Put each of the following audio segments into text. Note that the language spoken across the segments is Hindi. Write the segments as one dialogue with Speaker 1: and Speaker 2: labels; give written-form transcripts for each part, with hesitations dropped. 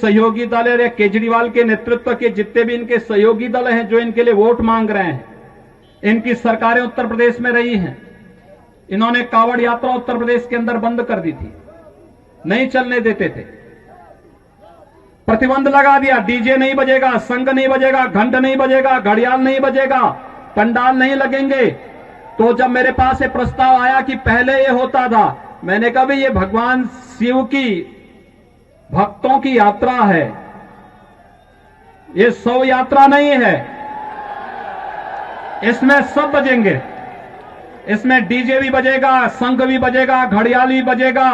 Speaker 1: सहयोगी दल है, केजरीवाल के नेतृत्व के जितने भी इनके सहयोगी दल हैं जो इनके लिए वोट मांग रहे हैं, इनकी सरकारें उत्तर प्रदेश में रही हैं। इन्होंने कावड़ यात्रा उत्तर प्रदेश के अंदर बंद कर दी थी, नहीं चलने देते थे, प्रतिबंध लगा दिया। डीजे नहीं बजेगा, संग नहीं बजेगा, घंट नहीं बजेगा, घड़ियाल नहीं बजेगा, पंडाल नहीं लगेंगे। तो जब मेरे पास ये प्रस्ताव आया कि पहले ये होता था, मैंने कहा भाई ये भगवान शिव की भक्तों की यात्रा है, ये शव यात्रा नहीं है। इसमें सब बजेंगे, इसमें डीजे भी बजेगा, शंख भी बजेगा, घड़ियाल भी बजेगा,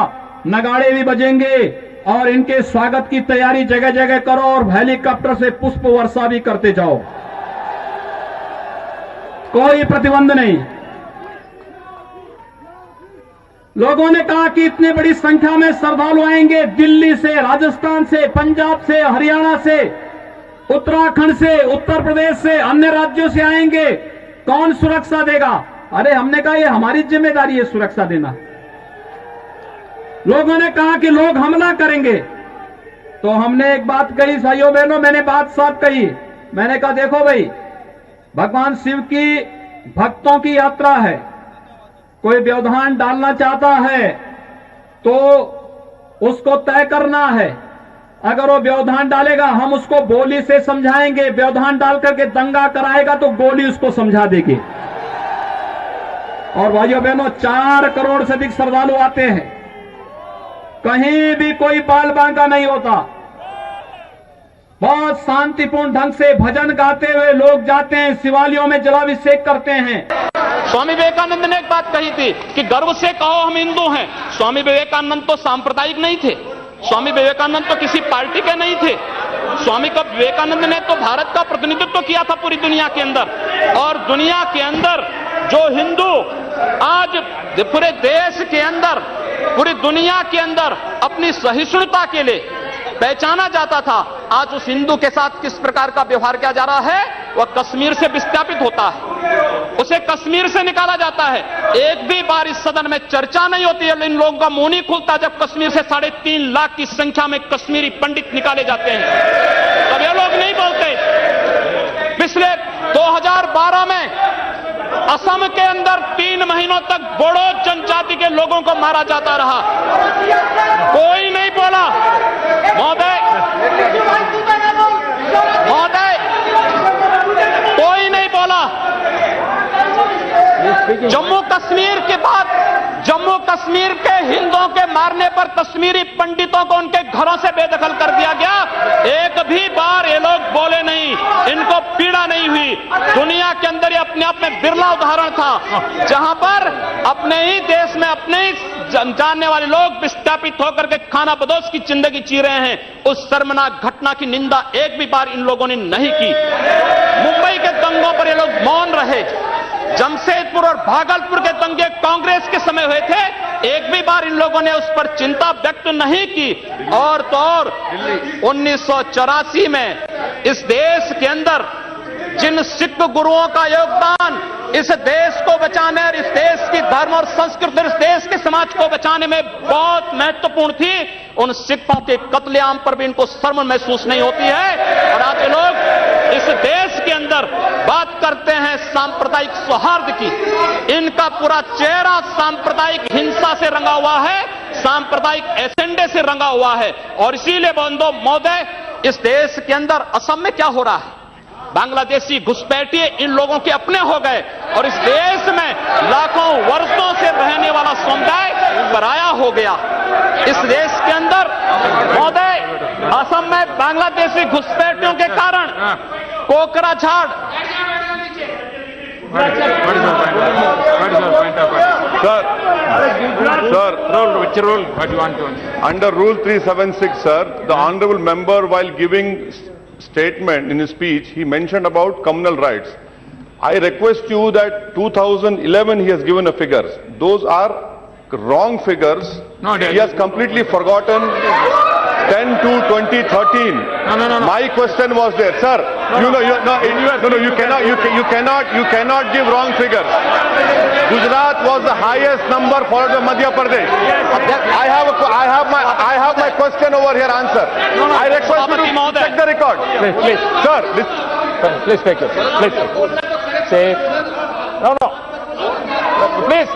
Speaker 1: नगाड़े भी बजेंगे और इनके स्वागत की तैयारी जगह जगह करो और हेलीकॉप्टर से पुष्प वर्षा भी करते जाओ, कोई प्रतिबंध नहीं। लोगों ने कहा कि इतनी बड़ी संख्या में श्रद्धालु आएंगे, दिल्ली से, राजस्थान से, पंजाब से, हरियाणा से, उत्तराखंड से, उत्तर प्रदेश से, अन्य राज्यों से आएंगे, कौन सुरक्षा देगा? अरे हमने कहा ये हमारी जिम्मेदारी है सुरक्षा देना। लोगों ने कहा कि लोग हमला करेंगे, तो हमने एक बात कही, भाइयों बहनों, मैंने बात साफ कही। मैंने कहा देखो भाई, भगवान शिव की भक्तों की यात्रा है, कोई व्यवधान डालना चाहता है तो उसको तय करना है। अगर वो व्यवधान डालेगा हम उसको गोली से समझाएंगे, व्यवधान डाल करके दंगा कराएगा तो गोली उसको समझा देगी। और भाइयों बहनों, 4 करोड़ से अधिक श्रद्धालु आते हैं, कहीं भी कोई बाल बांका नहीं होता, बहुत शांतिपूर्ण ढंग से भजन गाते हुए लोग जाते हैं, शिवालयों में जलाभिषेक करते हैं।
Speaker 2: स्वामी विवेकानंद ने एक बात कही थी कि गर्व से कहो हम हिंदू हैं। स्वामी विवेकानंद तो सांप्रदायिक नहीं थे, स्वामी विवेकानंद तो किसी पार्टी के नहीं थे। स्वामी विवेकानंद ने तो भारत का प्रतिनिधित्व किया था पूरी दुनिया के अंदर, और दुनिया के अंदर जो हिंदू आज पूरे देश के अंदर, पूरी दुनिया के अंदर अपनी सहिष्णुता के लिए पहचाना जाता था, आज उस हिंदू के साथ किस प्रकार का व्यवहार किया जा रहा है, वह कश्मीर से विस्थापित होता है, उसे कश्मीर से निकाला जाता है। एक भी बार इस सदन में चर्चा नहीं होती है, इन लोगों का मुंह नहीं खुलता जब कश्मीर से 3.5 लाख की संख्या में कश्मीरी पंडित निकाले जाते हैं, तब ये लोग नहीं बोलते। पिछले 2012 में असम के अंदर 3 महीनों तक बोडो जनजाति के लोगों को मारा जाता रहा, कोई नहीं बोला। महोदय, कोई नहीं बोला। जम्मू कश्मीर के बाद जम्मू कश्मीर के हिंदुओं के मारने पर कश्मीरी पंडितों को उनके घरों से बेदखल कर दिया गया, एक भी बार ये लोग बोले नहीं, इनको पीड़ा नहीं हुई। दुनिया के अंदर ये अपने आप में बिरला उदाहरण था जहां पर अपने ही देश में अपने ही जानने वाले लोग विस्थापित होकर के खाना बदोश की जिंदगी जी रहे हैं। उस शर्मनाक घटना की निंदा एक भी बार इन लोगों ने नहीं की। मुंबई के दंगों पर ये लोग मौन रहे, जमशेदपुर और भागलपुर के दंगे कांग्रेस के समय हुए थे, एक भी बार इन लोगों ने उस पर चिंता व्यक्त नहीं की। और तो और 1984 में इस देश के अंदर जिन सिख गुरुओं का योगदान इस देश को बचाने और इस देश की धर्म और संस्कृति, इस देश के समाज को बचाने में बहुत महत्वपूर्ण थी, उन सिखों के कत्लेआम पर भी इनको शर्म महसूस नहीं होती है। और आज लोग इस देश के अंदर बात करते हैं सांप्रदायिक सौहार्द की, इनका पूरा चेहरा सांप्रदायिक हिंसा से रंगा हुआ है, सांप्रदायिक एजेंडे से रंगा हुआ है। और इसीलिए बंधु महोदय, इस देश के अंदर असम में क्या हो रहा है, बांग्लादेशी घुसपैठिए इन लोगों के अपने हो गए और इस देश में लाखों वर्षों से रहने वाला समुदाय पराया हो गया। इस देश के अंदर महोदय, असम में बांग्लादेशी घुसपैठियों के कारण Kokrajhar
Speaker 3: Under Rule 376, sir, the honourable member, while giving statement in his speech, he mentioned about communal rights. I request you that 2011 he has given a figures. Those are wrong figures.
Speaker 4: No,
Speaker 3: he has completely forgotten. 10 to 2013.
Speaker 2: No.
Speaker 3: My question was there, sir. You cannot give wrong figures. Gujarat was the highest number followed by Madhya Pradesh. I have my question over here. Answer. I request you to check the record.
Speaker 4: Please.
Speaker 3: Sir,
Speaker 4: Please take it. Please. Say. No. Please.